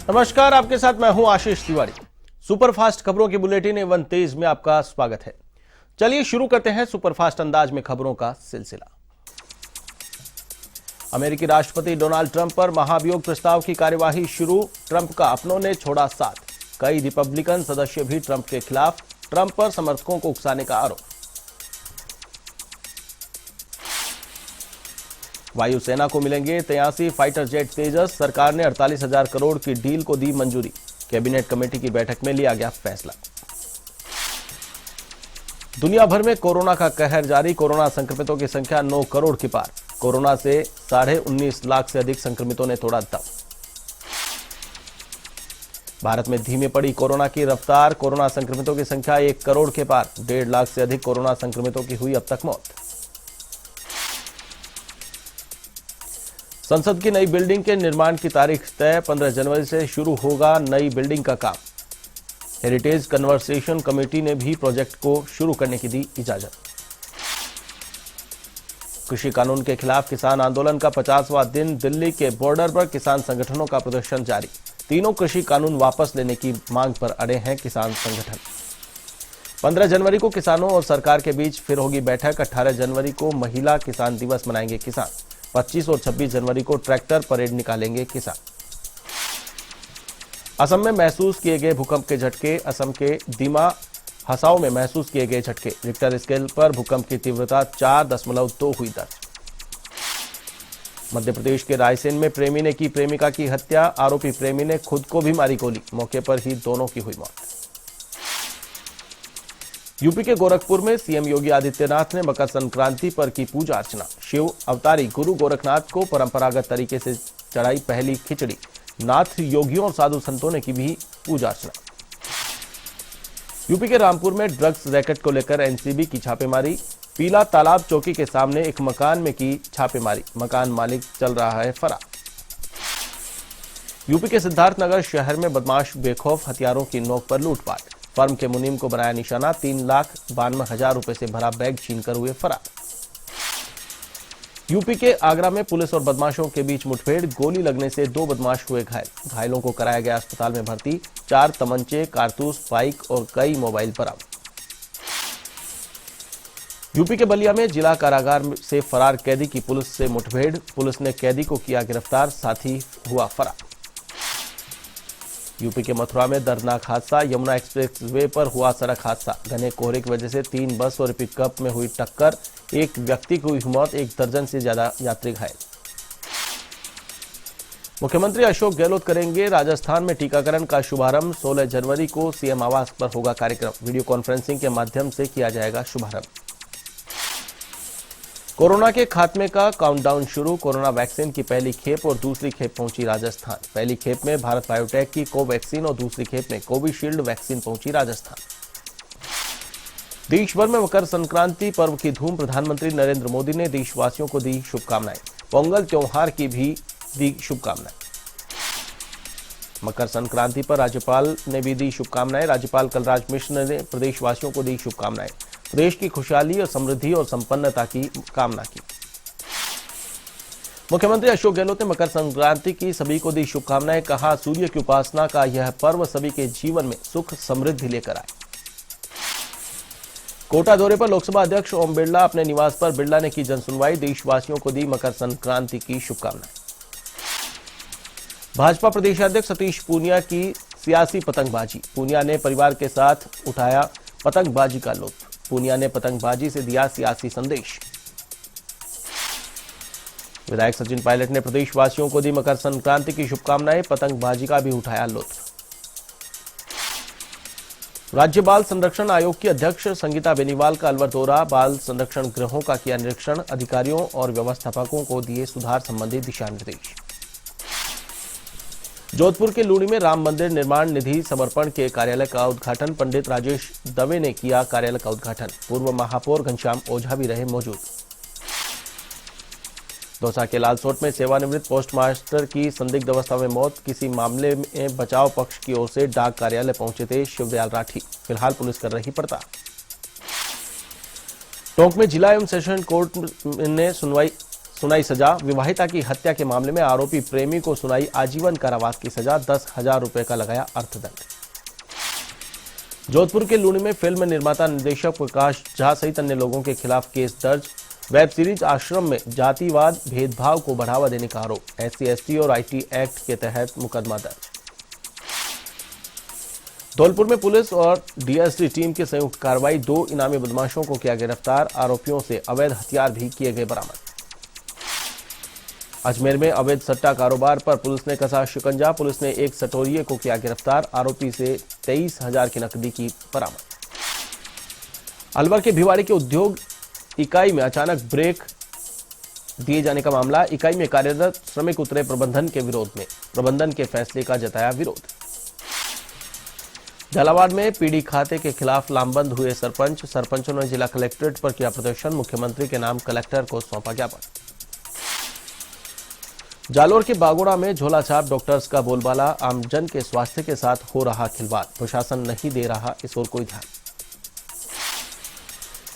नमस्कार, आपके साथ मैं हूं आशीष तिवारी। सुपरफास्ट खबरों की बुलेटिन एवं तेज में आपका स्वागत है। चलिए शुरू करते हैं सुपरफास्ट अंदाज में खबरों का सिलसिला। अमेरिकी राष्ट्रपति डोनाल्ड ट्रंप पर महाभियोग प्रस्ताव की कार्यवाही शुरू। ट्रंप का अपनों ने छोड़ा साथ। कई रिपब्लिकन सदस्य भी ट्रंप के खिलाफ। ट्रंप पर समर्थकों को उकसाने का आरोप। वायुसेना को मिलेंगे 83 फाइटर जेट तेजस। सरकार ने 48,000 करोड़ की डील को दी मंजूरी। कैबिनेट कमेटी की बैठक में लिया गया फैसला। दुनिया भर में कोरोना का कहर जारी। कोरोना संक्रमितों की संख्या 9 करोड़ के पार। कोरोना से 19.5 लाख से अधिक संक्रमितों ने तोड़ा दम। भारत में धीमी पड़ी कोरोना की रफ्तार। कोरोना संक्रमितों की संख्या 1 करोड़ के पार। 1.5 लाख से अधिक कोरोना संक्रमितों की हुई अब तक मौत। संसद की नई बिल्डिंग के निर्माण की तारीख तय। 15 जनवरी से शुरू होगा नई बिल्डिंग का काम। हेरिटेज कन्वर्सेशन कमेटी ने भी प्रोजेक्ट को शुरू करने की दी इजाजत। कृषि कानून के खिलाफ किसान आंदोलन का 50वां दिन। दिल्ली के बॉर्डर पर किसान संगठनों का प्रदर्शन जारी। तीनों कृषि कानून वापस लेने की मांग पर अड़े हैं किसान संगठन। 15 जनवरी को किसानों और सरकार के बीच फिर होगी बैठक। 18 जनवरी को महिला किसान दिवस मनाएंगे किसान। 25 और 26 जनवरी को ट्रैक्टर परेड निकालेंगे किसान। असम में महसूस किए गए भूकंप के झटके। असम के दीमा हसाओ में महसूस किए गए झटके। रिक्टर स्केल पर भूकंप की तीव्रता 4.2 हुई दर्ज। मध्य प्रदेश के रायसेन में प्रेमी ने की प्रेमिका की हत्या। आरोपी प्रेमी ने खुद को भी मारी गोली। मौके पर ही दोनों की हुई मौत। यूपी के गोरखपुर में सीएम योगी आदित्यनाथ ने मकर संक्रांति पर की पूजा अर्चना। शिव अवतारी गुरु गोरखनाथ को परंपरागत तरीके से चढ़ाई पहली खिचड़ी। नाथ योगियों और साधु संतों ने की भी पूजा अर्चना। यूपी के रामपुर में ड्रग्स रैकेट को लेकर एनसीबी की छापेमारी। पीला तालाब चौकी के सामने एक मकान में की छापेमारी। मकान मालिक चल रहा है फरार। यूपी के सिद्धार्थनगर शहर में बदमाश बेखौफ हथियारों की नोक पर लूटपाट। फर्म के मुनीम को बनाया निशाना। 3,92,000 रुपए से भरा बैग छीनकर हुए फरार। यूपी के आगरा में पुलिस और बदमाशों के बीच मुठभेड़। गोली लगने से 2 बदमाश हुए घायल। घायलों को कराया गया अस्पताल में भर्ती। 4 तमंचे, कारतूस, बाइक और कई मोबाइल बरामद। यूपी के बलिया में जिला कारागार से फरार कैदी की पुलिस से मुठभेड़। पुलिस ने कैदी को किया गिरफ्तार, साथी हुआ फरार। यूपी के मथुरा में दर्दनाक हादसा। यमुना एक्सप्रेस वे पर हुआ सड़क हादसा। घने कोहरे की वजह से 3 बस और पिकअप में हुई टक्कर। एक व्यक्ति की हुई मौत, 1 दर्जन से ज्यादा यात्री घायल। मुख्यमंत्री अशोक गहलोत करेंगे राजस्थान में टीकाकरण का शुभारंभ। 16 जनवरी को सीएम आवास पर होगा कार्यक्रम। वीडियो कॉन्फ्रेंसिंग के माध्यम से किया जाएगा शुभारंभ। कोरोना के खात्मे का काउंटडाउन शुरू। कोरोना वैक्सीन की पहली खेप और दूसरी खेप पहुंची राजस्थान। पहली खेप में भारत बायोटेक की कोवैक्सीन और दूसरी खेप में कोविशील्ड वैक्सीन पहुंची राजस्थान। देश भर में मकर संक्रांति पर्व की धूम। प्रधानमंत्री नरेंद्र मोदी ने देशवासियों को दी शुभकामनाएं। पोंगल त्योहार की भी दी शुभकामनाएं। मकर संक्रांति पर राज्यपाल ने भी दी शुभकामनाएं। राज्यपाल कलराज मिश्र ने प्रदेशवासियों को दी शुभकामनाएं। प्रदेश की खुशहाली और समृद्धि और संपन्नता की कामना की। मुख्यमंत्री अशोक गहलोत ने मकर संक्रांति की सभी को दी शुभकामनाएं। कहा, सूर्य की उपासना का यह पर्व सभी के जीवन में सुख समृद्धि लेकर आए। कोटा दौरे पर लोकसभा अध्यक्ष ओम बिरला अपने निवास पर। बिरला ने की जनसुनवाई। देशवासियों को दी मकर संक्रांति की शुभकामनाएं। भाजपा प्रदेशाध्यक्ष सतीश पूनिया की सियासी पतंगबाजी। पूनिया ने परिवार के साथ उठाया पतंगबाजी का लुत्फ। पूनिया ने पतंगबाजी से दिया सियासी संदेश। विधायक सचिन पायलट ने प्रदेशवासियों को दी मकर संक्रांति की शुभकामनाएं। पतंगबाजी का भी उठाया लुत्फ। राज्य बाल संरक्षण आयोग की अध्यक्ष संगीता बेनीवाल का अलवर दौरा। बाल संरक्षण गृहों का किया निरीक्षण। अधिकारियों और व्यवस्थापकों को दिए सुधार संबंधी दिशा निर्देश। जोधपुर के लूणी में राम मंदिर निर्माण निधि समर्पण के कार्यालय का उद्घाटन। पंडित राजेश दवे ने किया कार्यालय का उद्घाटन। पूर्व महापौर घनश्याम ओझा भी रहे मौजूद। दौसा के लालसोट में सेवानिवृत्त पोस्टमास्टर की संदिग्ध अवस्था में मौत। किसी मामले में बचाव पक्ष की ओर से डाक कार्यालय पहुंचे थे शिवदयाल राठी। फिलहाल पुलिस कर रही पड़ताल। टोंक में जिला एवं सेशन कोर्ट ने सुनाई सजा। विवाहिता की हत्या के मामले में आरोपी प्रेमी को सुनाई आजीवन कारावास की सजा। 10,000 रुपए का लगाया अर्थदंड। जोधपुर के लूनी में फिल्म निर्माता निर्देशक प्रकाश झा सहित अन्य लोगों के खिलाफ केस दर्ज। वेब सीरीज आश्रम में जातिवाद भेदभाव को बढ़ावा देने का आरोप। SC/ST और IT एक्ट के तहत मुकदमा दर्ज। धौलपुर में पुलिस और DST टीम की संयुक्त कार्रवाई। 2 इनामी बदमाशों को किया गिरफ्तार। आरोपियों से अवैध हथियार भी किए गए बरामद। अजमेर में अवैध सट्टा कारोबार पर पुलिस ने कसा शिकंजा। पुलिस ने एक सटोरिये को किया गिरफ्तार। आरोपी से 23,000 की नकदी की बरामद। अलवर के भिवाड़ी के उद्योग इकाई में अचानक ब्रेक दिए जाने का मामला। इकाई में कार्यरत श्रमिक उतरे प्रबंधन के विरोध में। प्रबंधन के फैसले का जताया विरोध। झालावाड़ में पीडी खाते के खिलाफ लामबंद हुए सरपंच। सरपंचों ने जिला कलेक्ट्रेट पर किया प्रदर्शन। मुख्यमंत्री के नाम कलेक्टर को सौंपा ज्ञापन। जालोर के बागोड़ा में झोला छाप डॉक्टर्स का बोलबाला। आमजन के स्वास्थ्य के साथ हो रहा खिलवाड़। प्रशासन नहीं दे रहा इस ओर कोई ध्यान।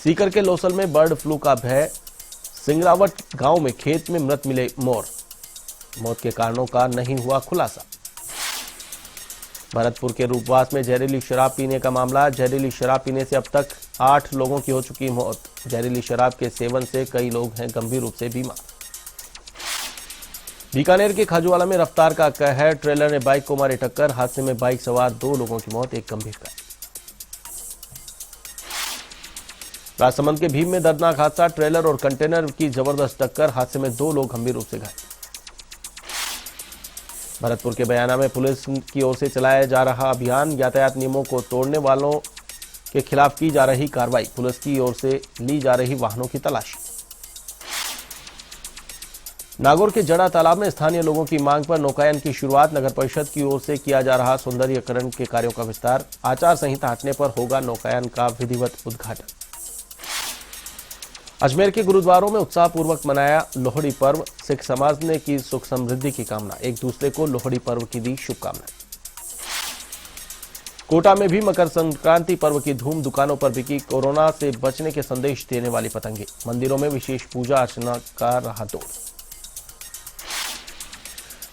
सीकर के लोसल में बर्ड फ्लू का भय। सिंगरावट गांव में खेत में मृत मिले मोर। मौत के कारणों का नहीं हुआ खुलासा। भरतपुर के रूपवास में जहरीली शराब पीने का मामला। जहरीली शराब पीने से अब तक 8 लोगों की हो चुकी मौत। जहरीली शराब के सेवन से कई लोग हैं गंभीर रूप से बीमार। बीकानेर के खाजूवाला में रफ्तार का कहर। ट्रेलर ने बाइक को मारी टक्कर। हादसे में बाइक सवार 2 लोगों की मौत, एक गंभीर घायल। राजसमंद के भीम में दर्दनाक हादसा। ट्रेलर और कंटेनर की जबरदस्त टक्कर। हादसे में 2 लोग गंभीर रूप से घायल। भरतपुर के बयाना में पुलिस की ओर से चलाया जा रहा अभियान। यातायात नियमों को तोड़ने वालों के खिलाफ की जा रही कार्रवाई। पुलिस की ओर से ली जा रही वाहनों की तलाशी। नागौर के जड़ा तालाब में स्थानीय लोगों की मांग पर नौकायन की शुरुआत। नगर परिषद की ओर से किया जा रहा सौंदर्यीकरण के कार्यों का विस्तार। आचार संहिता हटने पर होगा नौकायन का विधिवत उद्घाटन। अजमेर के गुरुद्वारों में उत्साहपूर्वक मनाया लोहड़ी पर्व। सिख समाज ने की सुख समृद्धि की कामना। एक दूसरे को लोहड़ी पर्व की दी शुभकामनाएं। कोटा में भी मकर संक्रांति पर्व की धूम। दुकानों पर बिकी कोरोना से बचने के संदेश देने वाली पतंगे। मंदिरों में विशेष पूजा अर्चना का रहा दौर।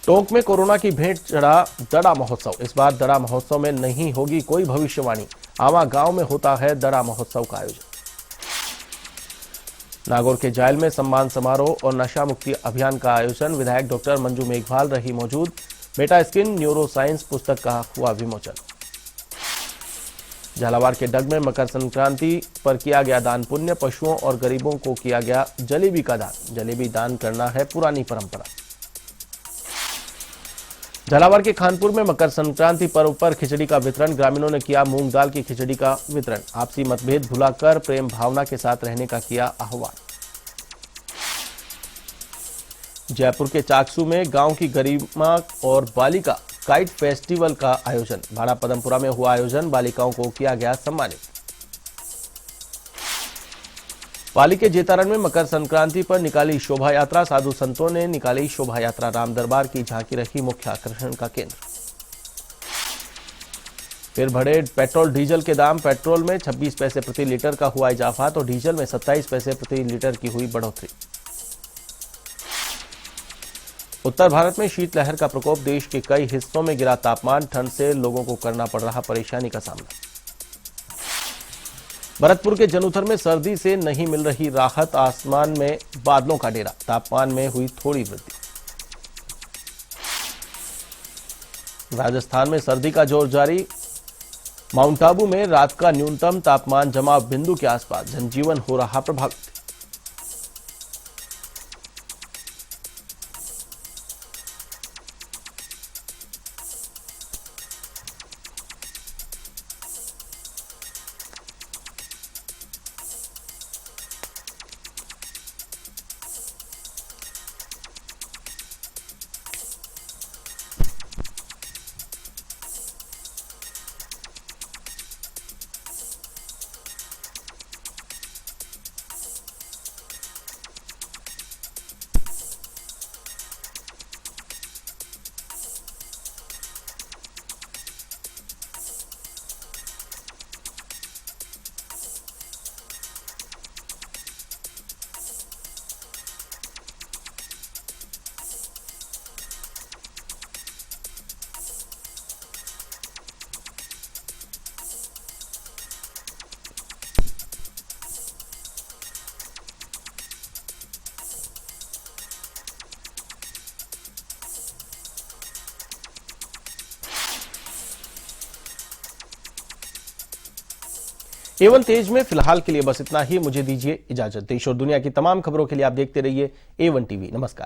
टोंक में कोरोना की भेंट चढ़ा दड़ा महोत्सव। इस बार दड़ा महोत्सव में नहीं होगी कोई भविष्यवाणी। आवा गांव में होता है दड़ा महोत्सव का आयोजन। नागौर के जायल में सम्मान समारोह और नशा मुक्ति अभियान का आयोजन। विधायक डॉक्टर मंजू मेघवाल रही मौजूद। मेटा स्किन न्यूरो साइंस पुस्तक का हुआ विमोचन। झालावाड़ के डग में मकर संक्रांति पर किया गया दान पुण्य। पशुओं और गरीबों को किया गया जलेबी का दान। जलेबी दान करना है पुरानी परंपरा। झालावाड़ के खानपुर में मकर संक्रांति पर्व पर खिचड़ी का वितरण। ग्रामीणों ने किया मूंग दाल की खिचड़ी का वितरण। आपसी मतभेद भुलाकर प्रेम भावना के साथ रहने का किया आह्वान। जयपुर के चाकसू में गांव की गरिमा और बालिका काइट फेस्टिवल का आयोजन। भाड़ा पदमपुरा में हुआ आयोजन। बालिकाओं को किया गया सम्मानित। पाली के जेतारण में मकर संक्रांति पर निकाली शोभा यात्रा। साधु संतों ने निकाली शोभा यात्रा। राम दरबार की झांकी रही मुख्य आकर्षण का केंद्र। फिर बढ़े पेट्रोल डीजल के दाम। पेट्रोल में 26 पैसे प्रति लीटर का हुआ इजाफा तो डीजल में 27 पैसे प्रति लीटर की हुई बढ़ोतरी। उत्तर भारत में शीतलहर का प्रकोप। देश के कई हिस्सों में गिरा तापमान। ठंड से लोगों को करना पड़ रहा परेशानी का सामना। भरतपुर के जनुथर में सर्दी से नहीं मिल रही राहत। आसमान में बादलों का डेरा। तापमान में हुई थोड़ी वृद्धि। राजस्थान में सर्दी का जोर जारी। माउंट आबू में रात का न्यूनतम तापमान जमाव बिंदु के आसपास। जनजीवन हो रहा प्रभावित। A1 तेज में फिलहाल के लिए बस इतना ही। मुझे दीजिए इजाजत। देश और दुनिया की तमाम खबरों के लिए आप देखते रहिए A1 टीवी। नमस्कार।